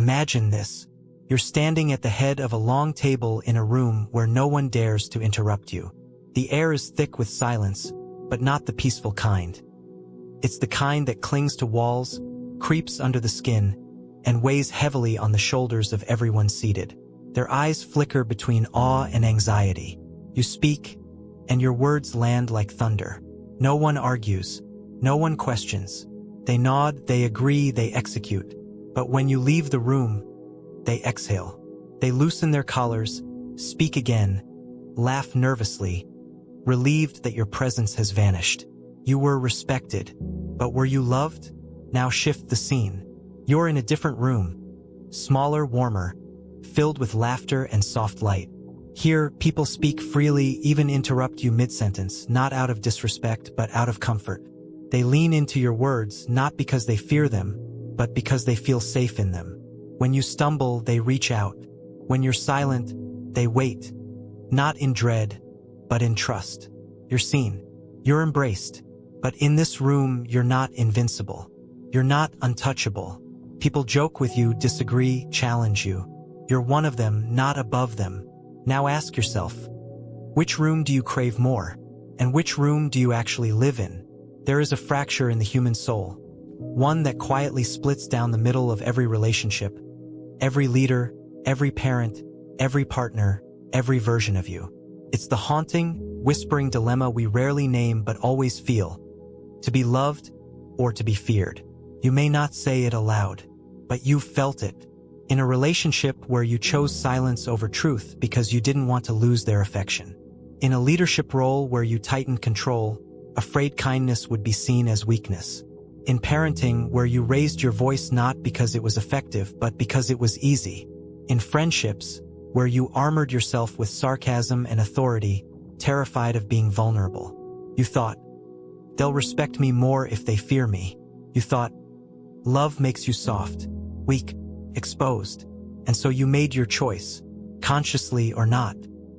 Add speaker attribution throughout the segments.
Speaker 1: Imagine this. You're standing at the head of a long table in a room where no one dares to interrupt you. The air is thick with silence, but not the peaceful kind. It's the kind that clings to walls, creeps under the skin, and weighs heavily on the shoulders of everyone seated. Their eyes flicker between awe and anxiety. You speak, and your words land like thunder. No one argues. No one questions. They nod, they agree, they execute. But when you leave the room, they exhale. They loosen their collars, speak again, laugh nervously, relieved that your presence has vanished. You were respected, but were you loved? Now shift the scene. You're in a different room, smaller, warmer, filled with laughter and soft light. Here, people speak freely, even interrupt you mid-sentence, not out of disrespect, but out of comfort. They lean into your words, not because they fear them, but because they feel safe in them. When you stumble, they reach out. When you're silent, they wait. Not in dread, but in trust. You're seen. You're embraced. But in this room, you're not invincible. You're not untouchable. People joke with you, disagree, challenge you. You're one of them, not above them. Now ask yourself, which room do you crave more? And which room do you actually live in? There is a fracture in the human soul, one that quietly splits down the middle of every relationship, every leader, every parent, every partner, every version of you. It's the haunting, whispering dilemma we rarely name but always feel: to be loved or to be feared. You may not say it aloud, but you've felt it. In a relationship where you chose silence over truth because you didn't want to lose their affection. In a leadership role where you tightened control, afraid kindness would be seen as weakness. In parenting where you raised your voice not because it was effective but because it was easy. In friendships where you armored yourself with sarcasm and authority, terrified of being vulnerable. You thought, they'll respect me more if they fear me. You thought, love makes you soft, weak, exposed. And so you made your choice, consciously or not,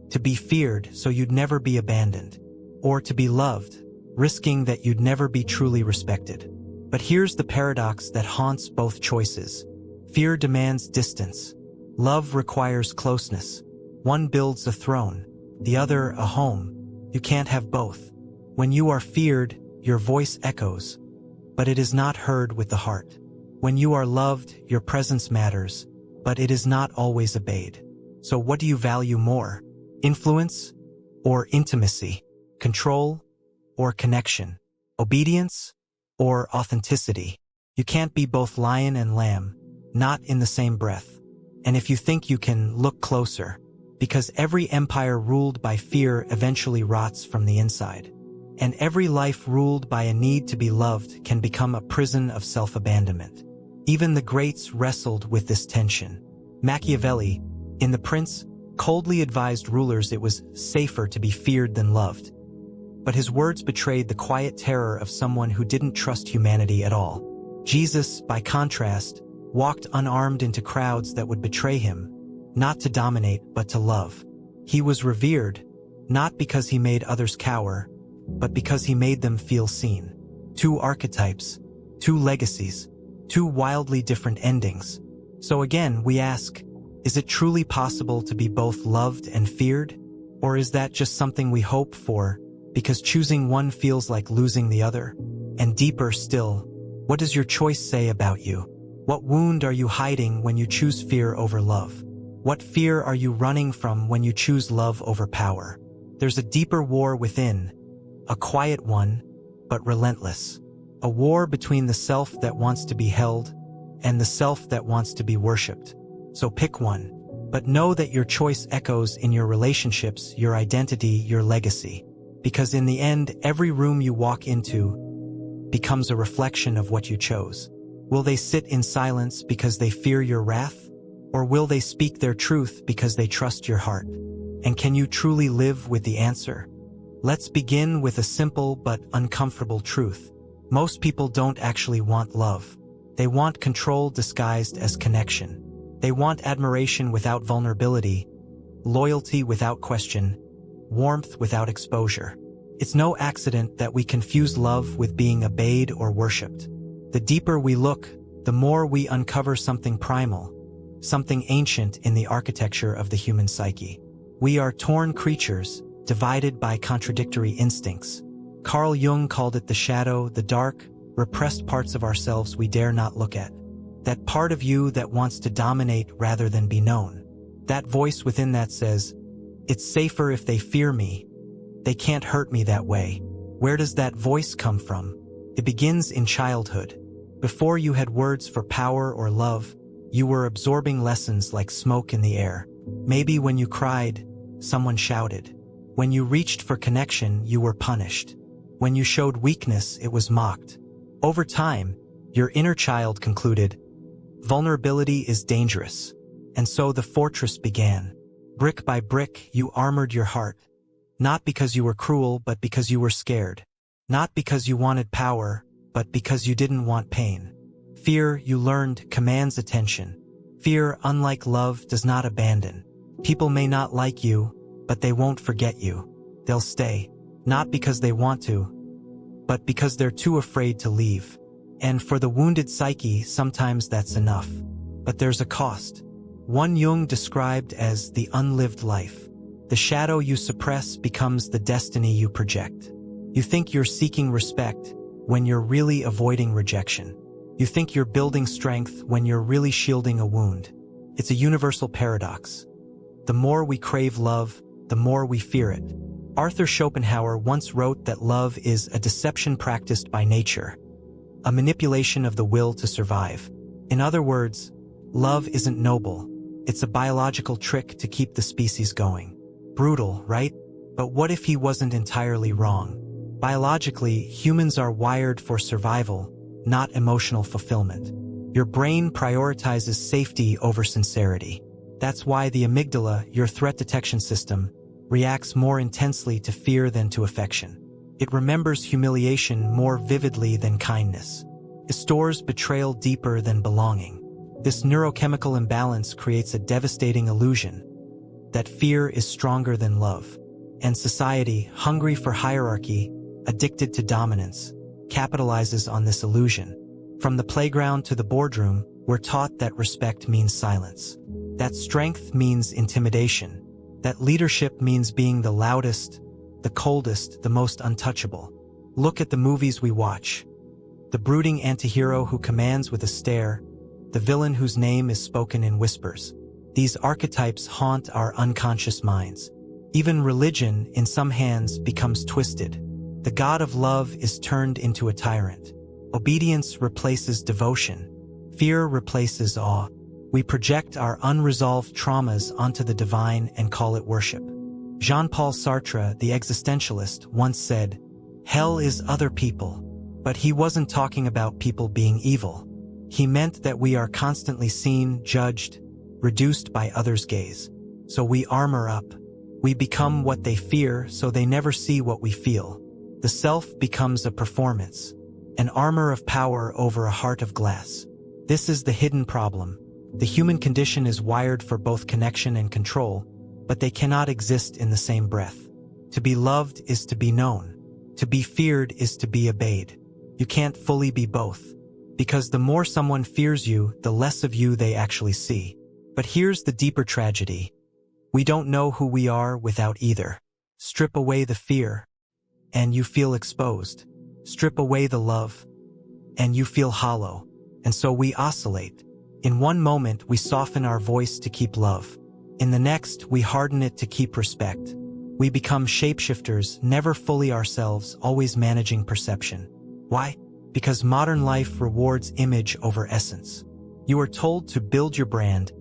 Speaker 1: to be feared so you'd never be abandoned, or to be loved, risking that you'd never be truly respected. But here's the paradox that haunts both choices. Fear demands distance. Love requires closeness. One builds a throne, the other a home. You can't have both. When you are feared, your voice echoes, but it is not heard with the heart. When you are loved, your presence matters, but it is not always obeyed. So what do you value more? Influence or intimacy? Control or connection? Obedience or authenticity? You can't be both lion and lamb, not in the same breath. And if you think you can, look closer, because every empire ruled by fear eventually rots from the inside. And every life ruled by a need to be loved can become a prison of self-abandonment. Even the greats wrestled with this tension. Machiavelli, in The Prince, coldly advised rulers it was safer to be feared than loved. But his words betrayed the quiet terror of someone who didn't trust humanity at all. Jesus, by contrast, walked unarmed into crowds that would betray him, not to dominate but to love. He was revered, not because he made others cower, but because he made them feel seen. Two archetypes, two legacies, two wildly different endings. So again, we ask, is it truly possible to be both loved and feared? Or is that just something we hope for, because choosing one feels like losing the other? And deeper still, what does your choice say about you? What wound are you hiding when you choose fear over love? What fear are you running from when you choose love over power? There's a deeper war within, a quiet one, but relentless. A war between the self that wants to be held and the self that wants to be worshipped. So pick one, but know that your choice echoes in your relationships, your identity, your legacy. Because in the end, every room you walk into becomes a reflection of what you chose. Will they sit in silence because they fear your wrath? Or will they speak their truth because they trust your heart? And can you truly live with the answer? Let's begin with a simple but uncomfortable truth. Most people don't actually want love. They want control disguised as connection. They want admiration without vulnerability, loyalty without question, warmth without exposure. It's no accident that we confuse love with being obeyed or worshipped. The deeper we look, the more we uncover something primal, something ancient in the architecture of the human psyche. We are torn creatures, divided by contradictory instincts. Carl Jung called it the shadow, the dark, repressed parts of ourselves we dare not look at. That part of you that wants to dominate rather than be known. That voice within that says, "It's safer if they fear me. They can't hurt me that way." Where does that voice come from? It begins in childhood. Before you had words for power or love, you were absorbing lessons like smoke in the air. Maybe when you cried, someone shouted. When you reached for connection, you were punished. When you showed weakness, it was mocked. Over time, your inner child concluded, vulnerability is dangerous. And so the fortress began. Brick by brick, you armored your heart. Not because you were cruel, but because you were scared. Not because you wanted power, but because you didn't want pain. Fear, you learned, commands attention. Fear, unlike love, does not abandon. People may not like you, but they won't forget you. They'll stay. Not because they want to, but because they're too afraid to leave. And for the wounded psyche, sometimes that's enough. But there's a cost. One Jung described as the unlived life. The shadow you suppress becomes the destiny you project. You think you're seeking respect when you're really avoiding rejection. You think you're building strength when you're really shielding a wound. It's a universal paradox. The more we crave love, the more we fear it. Arthur Schopenhauer once wrote that love is a deception practiced by nature, a manipulation of the will to survive. In other words, love isn't noble. It's a biological trick to keep the species going. Brutal, right? But what if he wasn't entirely wrong? Biologically, humans are wired for survival, not emotional fulfillment. Your brain prioritizes safety over sincerity. That's why the amygdala, your threat detection system, reacts more intensely to fear than to affection. It remembers humiliation more vividly than kindness. It stores betrayal deeper than belonging. This neurochemical imbalance creates a devastating illusion that fear is stronger than love. And society, hungry for hierarchy, addicted to dominance, capitalizes on this illusion. From the playground to the boardroom, we're taught that respect means silence, that strength means intimidation, that leadership means being the loudest, the coldest, the most untouchable. Look at the movies we watch. The brooding antihero who commands with a stare, the villain whose name is spoken in whispers. These archetypes haunt our unconscious minds. Even religion, in some hands, becomes twisted. The god of love is turned into a tyrant. Obedience replaces devotion. Fear replaces awe. We project our unresolved traumas onto the divine and call it worship. Jean-Paul Sartre, the existentialist, once said, "Hell is other people." But he wasn't talking about people being evil. He meant that we are constantly seen, judged, reduced by others' gaze. So we armor up. We become what they fear, so they never see what we feel. The self becomes a performance, an armor of power over a heart of glass. This is the hidden problem. The human condition is wired for both connection and control, but they cannot exist in the same breath. To be loved is to be known. To be feared is to be obeyed. You can't fully be both, because the more someone fears you, the less of you they actually see. But here's the deeper tragedy. We don't know who we are without either. Strip away the fear, and you feel exposed. Strip away the love, and you feel hollow. And so we oscillate. In one moment, we soften our voice to keep love. In the next, we harden it to keep respect. We become shapeshifters, never fully ourselves, always managing perception. Why? Because modern life rewards image over essence. You are told to build your brand,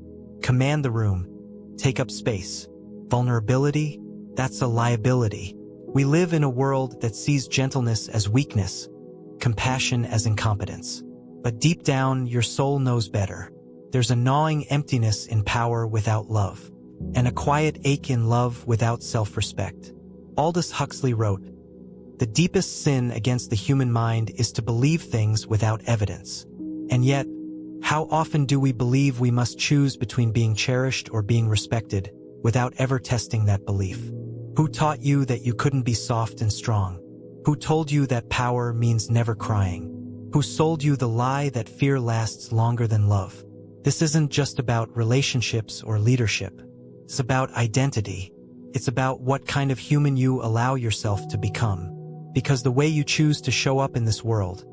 Speaker 1: command the room, take up space. Vulnerability? That's a liability. We live in a world that sees gentleness as weakness, compassion as incompetence. But deep down, your soul knows better. There's a gnawing emptiness in power without love, and a quiet ache in love without self-respect. Aldous Huxley wrote, "The deepest sin against the human mind is to believe things without evidence." And yet, how often do we believe we must choose between being cherished or being respected without ever testing that belief? Who taught you that you couldn't be soft and strong? Who told you that power means never crying? Who sold you the lie that fear lasts longer than love? This isn't just about relationships or leadership. It's about identity. It's about what kind of human you allow yourself to become. Because the way you choose to show up in this world,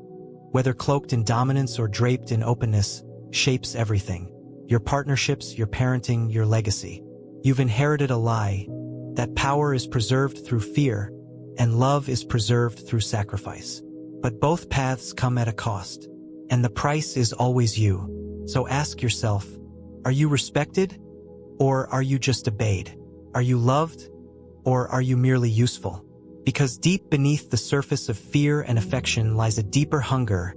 Speaker 1: whether cloaked in dominance or draped in openness, shapes everything. Your partnerships, your parenting, your legacy. You've inherited a lie that power is preserved through fear and love is preserved through sacrifice. But both paths come at a cost, and the price is always you. So ask yourself, are you respected, or are you just obeyed? Are you loved, or are you merely useful? Because deep beneath the surface of fear and affection lies a deeper hunger,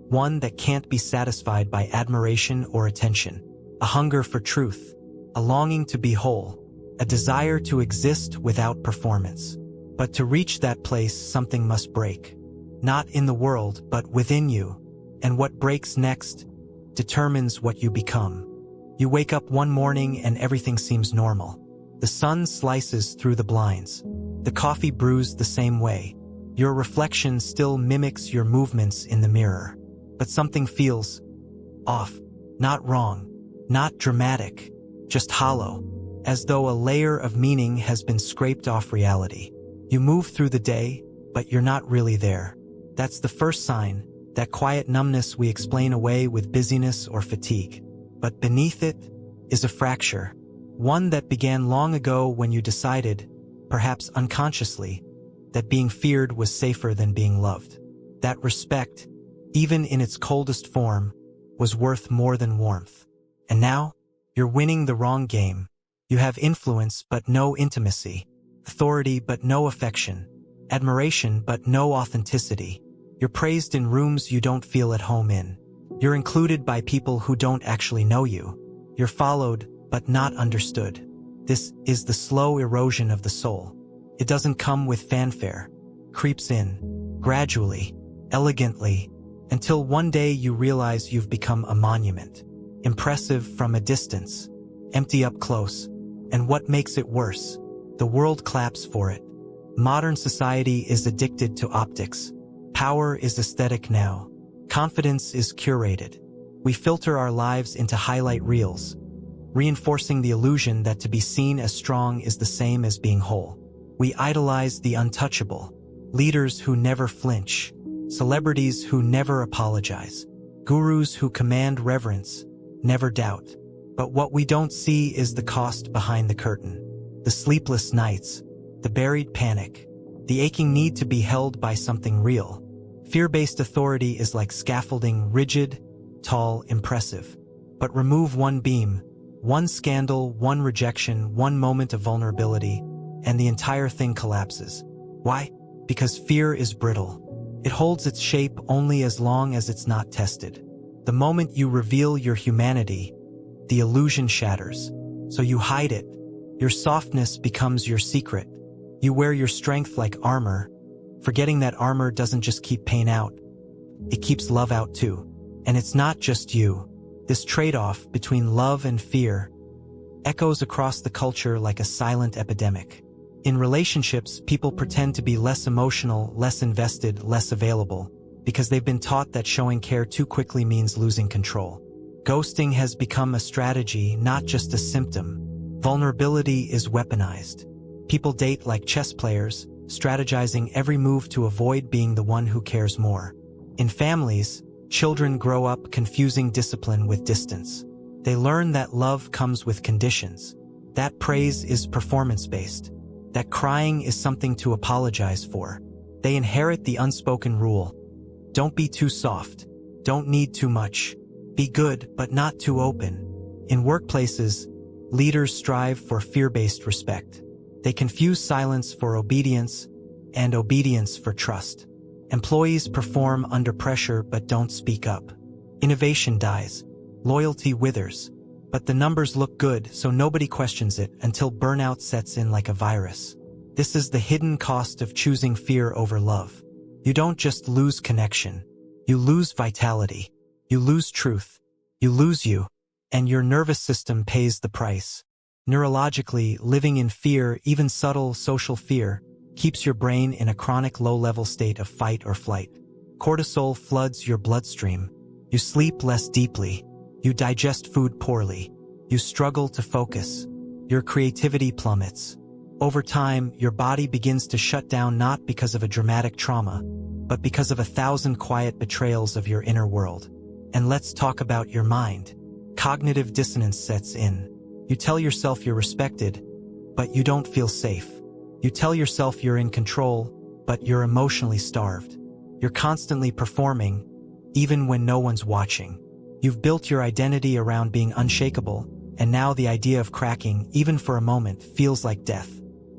Speaker 1: one that can't be satisfied by admiration or attention. A hunger for truth, a longing to be whole, a desire to exist without performance. But to reach that place, something must break. Not in the world, but within you. And what breaks next determines what you become. You wake up one morning and everything seems normal. The sun slices through the blinds. The coffee brews the same way. Your reflection still mimics your movements in the mirror. But something feels off. Not wrong. Not dramatic. Just hollow. As though a layer of meaning has been scraped off reality. You move through the day, but you're not really there. That's the first sign, that quiet numbness we explain away with busyness or fatigue. But beneath it is a fracture. One that began long ago when you decided, perhaps unconsciously, that being feared was safer than being loved. That respect, even in its coldest form, was worth more than warmth. And now, you're winning the wrong game. You have influence but no intimacy, authority but no affection, admiration but no authenticity. You're praised in rooms you don't feel at home in. You're included by people who don't actually know you. You're followed but not understood. This is the slow erosion of the soul. It doesn't come with fanfare. Creeps in, gradually, elegantly, until one day you realize you've become a monument. Impressive from a distance, empty up close. And what makes it worse? The world claps for it. Modern society is addicted to optics. Power is aesthetic now. Confidence is curated. We filter our lives into highlight reels, reinforcing the illusion that to be seen as strong is the same as being whole. We idolize the untouchable, leaders who never flinch, celebrities who never apologize, gurus who command reverence, never doubt. But what we don't see is the cost behind the curtain. The sleepless nights, the buried panic, the aching need to be held by something real. Fear-based authority is like scaffolding, rigid, tall, impressive. But remove one beam, one scandal, one rejection, one moment of vulnerability, and the entire thing collapses. Why? Because fear is brittle. It holds its shape only as long as it's not tested. The moment you reveal your humanity, the illusion shatters. So you hide it. Your softness becomes your secret. You wear your strength like armor, forgetting that armor doesn't just keep pain out. It keeps love out too. And it's not just you. This trade-off between love and fear echoes across the culture like a silent epidemic. In relationships, people pretend to be less emotional, less invested, less available, because they've been taught that showing care too quickly means losing control. Ghosting has become a strategy, not just a symptom. Vulnerability is weaponized. People date like chess players, strategizing every move to avoid being the one who cares more. In families, children grow up confusing discipline with distance. They learn that love comes with conditions, that praise is performance-based, that crying is something to apologize for. They inherit the unspoken rule. Don't be too soft. Don't need too much. Be good, but not too open. In workplaces, leaders strive for fear-based respect. They confuse silence for obedience and obedience for trust. Employees perform under pressure but don't speak up. Innovation dies. Loyalty withers. But the numbers look good, so nobody questions it until burnout sets in like a virus. This is the hidden cost of choosing fear over love. You don't just lose connection. You lose vitality. You lose truth. You lose you. And your nervous system pays the price. Neurologically, living in fear, even subtle social fear, keeps your brain in a chronic low-level state of fight or flight. Cortisol floods your bloodstream. You sleep less deeply. You digest food poorly. You struggle to focus. Your creativity plummets. Over time, your body begins to shut down not because of a dramatic trauma, but because of 1,000 quiet betrayals of your inner world. And let's talk about your mind. Cognitive dissonance sets in. You tell yourself you're respected, but you don't feel safe. You tell yourself you're in control, but you're emotionally starved. You're constantly performing, even when no one's watching. You've built your identity around being unshakable, and now the idea of cracking, even for a moment, feels like death.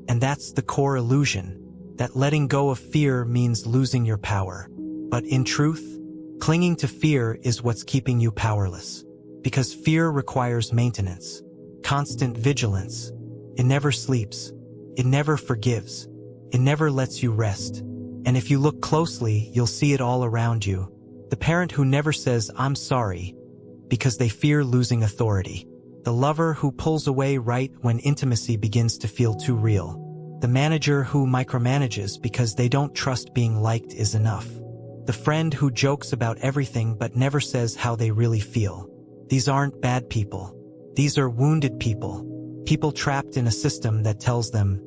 Speaker 1: And that's the core illusion, that letting go of fear means losing your power. But in truth, clinging to fear is what's keeping you powerless. Because fear requires maintenance, constant vigilance. It never sleeps. It never forgives. It never lets you rest. And if you look closely, you'll see it all around you. The parent who never says, "I'm sorry," because they fear losing authority. The lover who pulls away right when intimacy begins to feel too real. The manager who micromanages because they don't trust being liked is enough. The friend who jokes about everything but never says how they really feel. These aren't bad people. These are wounded people. People trapped in a system that tells them,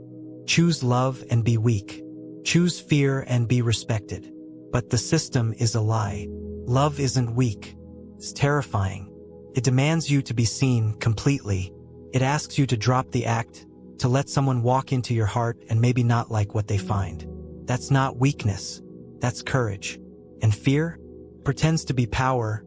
Speaker 1: choose love and be weak. Choose fear and be respected. But the system is a lie. Love isn't weak. It's terrifying. It demands you to be seen completely. It asks you to drop the act, to let someone walk into your heart and maybe not like what they find. That's not weakness. That's courage. And fear pretends to be power,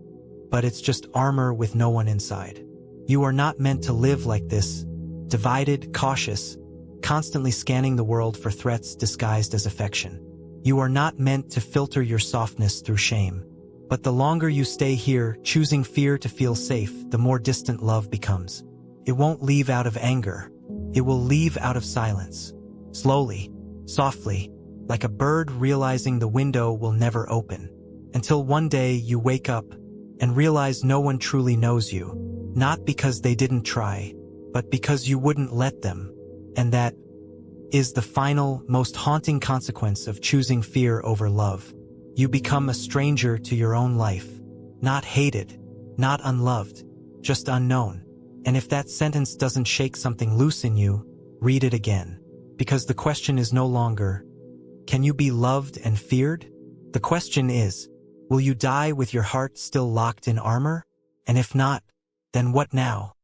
Speaker 1: but it's just armor with no one inside. You are not meant to live like this, divided, cautious, constantly scanning the world for threats disguised as affection. You are not meant to filter your softness through shame. But the longer you stay here, choosing fear to feel safe, the more distant love becomes. It won't leave out of anger. It will leave out of silence. Slowly, softly, like a bird realizing the window will never open. Until one day you wake up and realize no one truly knows you. Not because they didn't try, but because you wouldn't let them. And that is the final, most haunting consequence of choosing fear over love. You become a stranger to your own life. Not hated, not unloved, just unknown. And if that sentence doesn't shake something loose in you, read it again. Because the question is no longer, can you be loved and feared? The question is, will you die with your heart still locked in armor? And if not, then what now?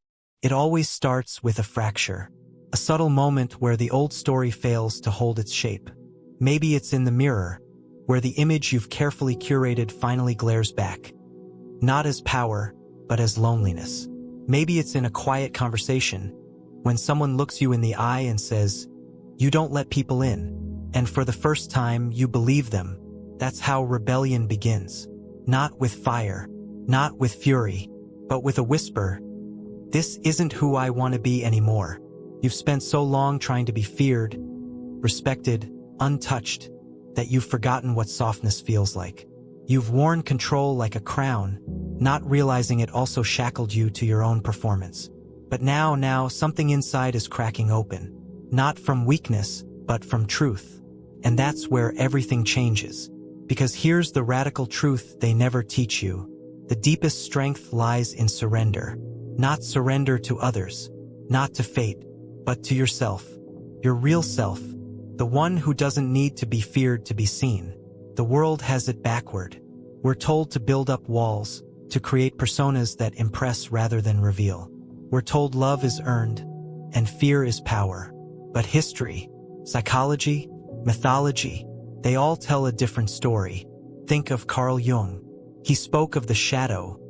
Speaker 1: It always starts with a fracture. A subtle moment where the old story fails to hold its shape. Maybe it's in the mirror, where the image you've carefully curated finally glares back. Not as power, but as loneliness. Maybe it's in a quiet conversation, when someone looks you in the eye and says, you don't let people in. And for the first time, you believe them. That's how rebellion begins. Not with fire, not with fury, but with a whisper. This isn't who I want to be anymore. You've spent so long trying to be feared, respected, untouched, that you've forgotten what softness feels like. You've worn control like a crown, not realizing it also shackled you to your own performance. But now something inside is cracking open. Not from weakness, but from truth. And that's where everything changes. Because here's the radical truth they never teach you. The deepest strength lies in surrender. Not surrender to others, not to fate, but to yourself. Your real self. The one who doesn't need to be feared to be seen. The world has it backward. We're told to build up walls, to create personas that impress rather than reveal. We're told love is earned, and fear is power. But history, psychology, mythology, they all tell a different story. Think of Carl Jung. He spoke of the shadow,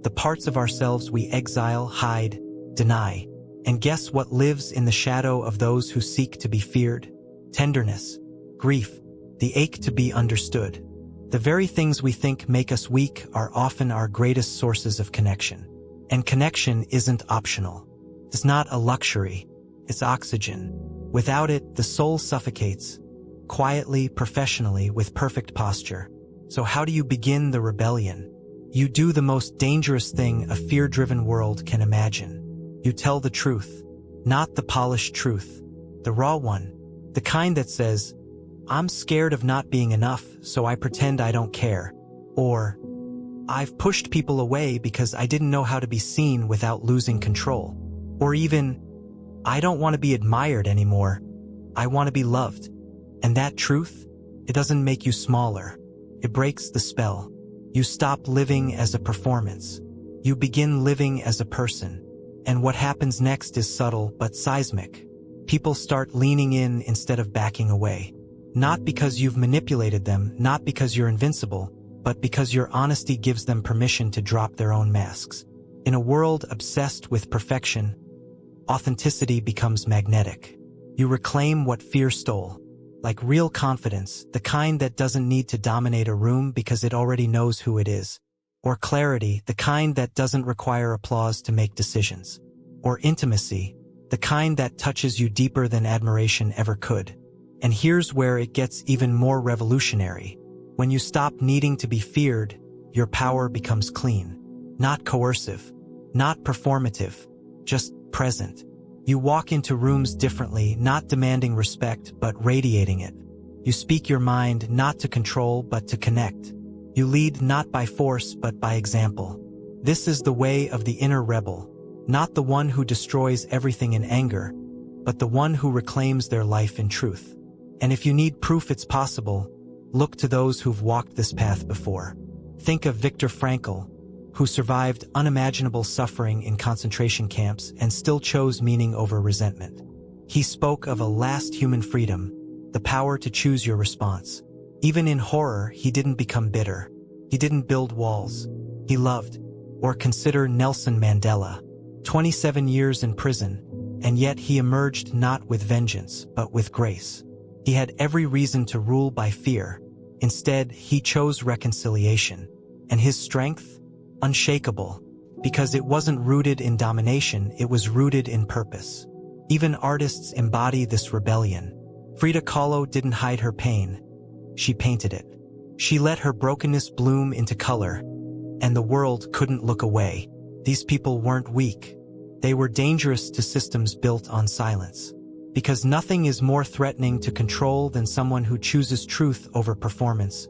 Speaker 1: the parts of ourselves we exile, hide, deny. And guess what lives in the shadow of those who seek to be feared? Tenderness, grief, the ache to be understood. The very things we think make us weak are often our greatest sources of connection. And connection isn't optional. It's not a luxury. It's oxygen. Without it, the soul suffocates. Quietly, professionally, with perfect posture. So how do you begin the rebellion? You do the most dangerous thing a fear-driven world can imagine. You tell the truth, not the polished truth, the raw one, the kind that says, I'm scared of not being enough, so I pretend I don't care. Or, I've pushed people away because I didn't know how to be seen without losing control. Or even, I don't want to be admired anymore. I want to be loved. And that truth, it doesn't make you smaller. It breaks the spell. You stop living as a performance. You begin living as a person. And what happens next is subtle but seismic. People start leaning in instead of backing away. Not because you've manipulated them, not because you're invincible, but because your honesty gives them permission to drop their own masks. In a world obsessed with perfection, authenticity becomes magnetic. You reclaim what fear stole. Like real confidence, the kind that doesn't need to dominate a room because it already knows who it is. Or clarity, the kind that doesn't require applause to make decisions. Or intimacy, the kind that touches you deeper than admiration ever could. And here's where it gets even more revolutionary. When you stop needing to be feared, your power becomes clean. Not coercive, not performative, just present. You walk into rooms differently, not demanding respect, but radiating it. You speak your mind not to control, but to connect. You lead not by force, but by example. This is the way of the inner rebel, not the one who destroys everything in anger, but the one who reclaims their life in truth. And if you need proof it's possible, look to those who've walked this path before. Think of Viktor Frankl, who survived unimaginable suffering in concentration camps and still chose meaning over resentment. He spoke of a last human freedom, the power to choose your response. Even in horror, he didn't become bitter. He didn't build walls. He loved. Or consider Nelson Mandela, 27 years in prison, and yet he emerged not with vengeance, but with grace. He had every reason to rule by fear. Instead, he chose reconciliation. And his strength? Unshakable. Because it wasn't rooted in domination, it was rooted in purpose. Even artists embody this rebellion. Frida Kahlo didn't hide her pain. She painted it. She let her brokenness bloom into color, and the world couldn't look away. These people weren't weak. They were dangerous to systems built on silence. Because nothing is more threatening to control than someone who chooses truth over performance,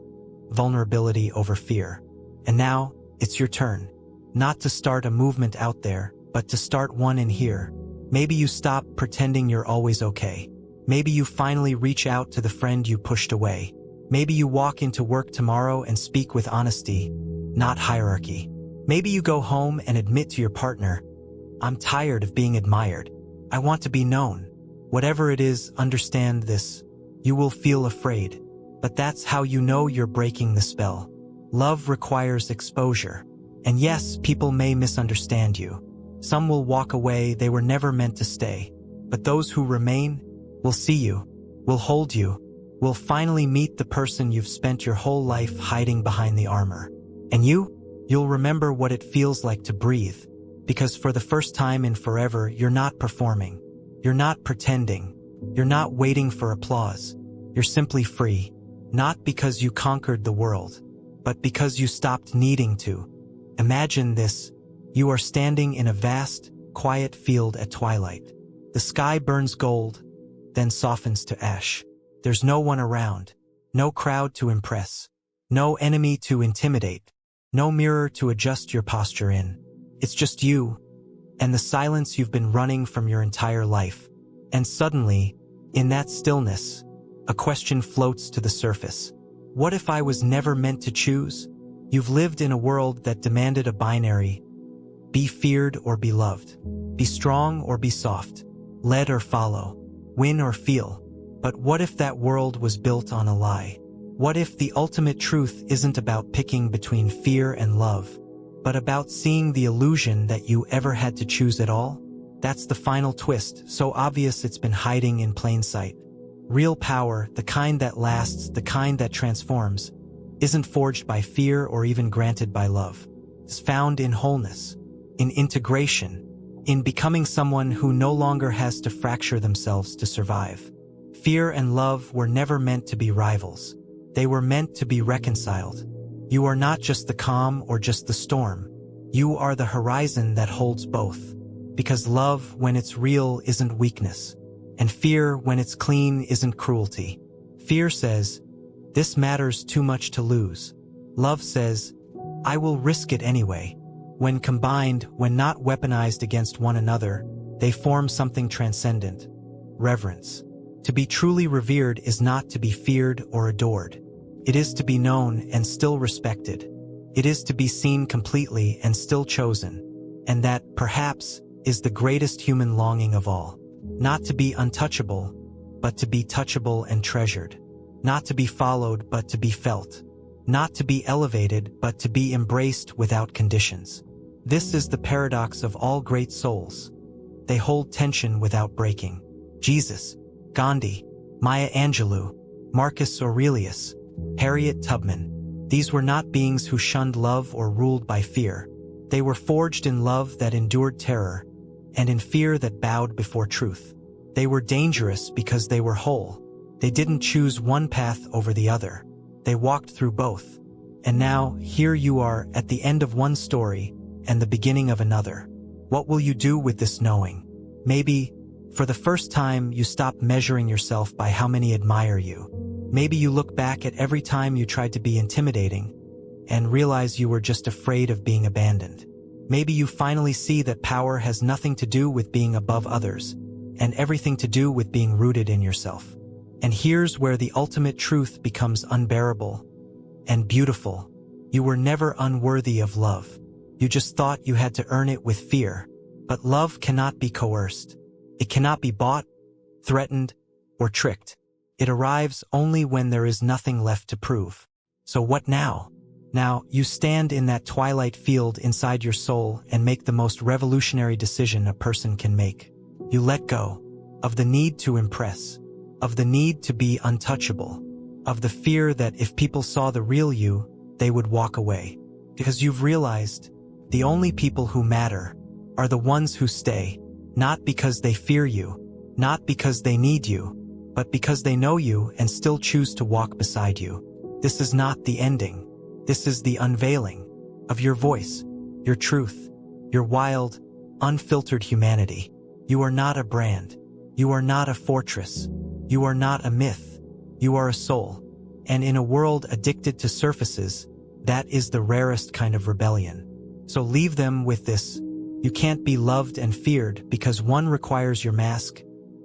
Speaker 1: vulnerability over fear. And now, it's your turn. Not to start a movement out there, but to start one in here. Maybe you stop pretending you're always okay. Maybe you finally reach out to the friend you pushed away. Maybe you walk into work tomorrow and speak with honesty, not hierarchy. Maybe you go home and admit to your partner, I'm tired of being admired. I want to be known. Whatever it is, understand this. You will feel afraid, but that's how you know you're breaking the spell. Love requires exposure. And yes, people may misunderstand you. Some will walk away, they were never meant to stay. But those who remain will see you, will hold you, will finally meet the person you've spent your whole life hiding behind the armor. And you'll remember what it feels like to breathe. Because for the first time in forever, you're not performing. You're not pretending. You're not waiting for applause. You're simply free. Not because you conquered the world, but because you stopped needing to. Imagine this. You are standing in a vast, quiet field at twilight. The sky burns gold, then softens to ash. There's no one around, no crowd to impress, no enemy to intimidate, no mirror to adjust your posture in. It's just you and the silence you've been running from your entire life. And suddenly, in that stillness, a question floats to the surface. What if I was never meant to choose? You've lived in a world that demanded a binary. Be feared or be loved. Be strong or be soft. Lead or follow. Win or feel. But what if that world was built on a lie? What if the ultimate truth isn't about picking between fear and love, but about seeing the illusion that you ever had to choose at all? That's the final twist, so obvious it's been hiding in plain sight. Real power, the kind that lasts, the kind that transforms, isn't forged by fear or even granted by love. It's found in wholeness, in integration, in becoming someone who no longer has to fracture themselves to survive. Fear and love were never meant to be rivals. They were meant to be reconciled. You are not just the calm or just the storm. You are the horizon that holds both. Because love, when it's real, isn't weakness. And fear, when it's clean, isn't cruelty. Fear says, this matters too much to lose. Love says, I will risk it anyway. When combined, when not weaponized against one another, they form something transcendent: reverence. To be truly revered is not to be feared or adored. It is to be known and still respected. It is to be seen completely and still chosen. And that, perhaps, is the greatest human longing of all. Not to be untouchable, but to be touchable and treasured. Not to be followed, but to be felt. Not to be elevated, but to be embraced without conditions. This is the paradox of all great souls. They hold tension without breaking. Jesus, Gandhi, Maya Angelou, Marcus Aurelius, Harriet Tubman. These were not beings who shunned love or ruled by fear. They were forged in love that endured terror, and in fear that bowed before truth. They were dangerous because they were whole. They didn't choose one path over the other. They walked through both. And now, here you are at the end of one story and the beginning of another. What will you do with this knowing? Maybe, for the first time, you stop measuring yourself by how many admire you. Maybe you look back at every time you tried to be intimidating and realize you were just afraid of being abandoned. Maybe you finally see that power has nothing to do with being above others and everything to do with being rooted in yourself. And here's where the ultimate truth becomes unbearable and beautiful. You were never unworthy of love. You just thought you had to earn it with fear. But love cannot be coerced. It cannot be bought, threatened, or tricked. It arrives only when there is nothing left to prove. So what now? Now, you stand in that twilight field inside your soul and make the most revolutionary decision a person can make. You let go of the need to impress, of the need to be untouchable, of the fear that if people saw the real you, they would walk away. Because you've realized the only people who matter are the ones who stay, not because they fear you, not because they need you, but because they know you and still choose to walk beside you. This is not the ending. This is the unveiling of your voice, your truth, your wild, unfiltered humanity. You are not a brand. You are not a fortress. You are not a myth. You are a soul. And in a world addicted to surfaces, that is the rarest kind of rebellion. So leave them with this. You can't be loved and feared because one requires your mask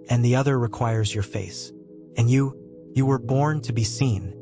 Speaker 1: and the other requires your face. And you were born to be seen,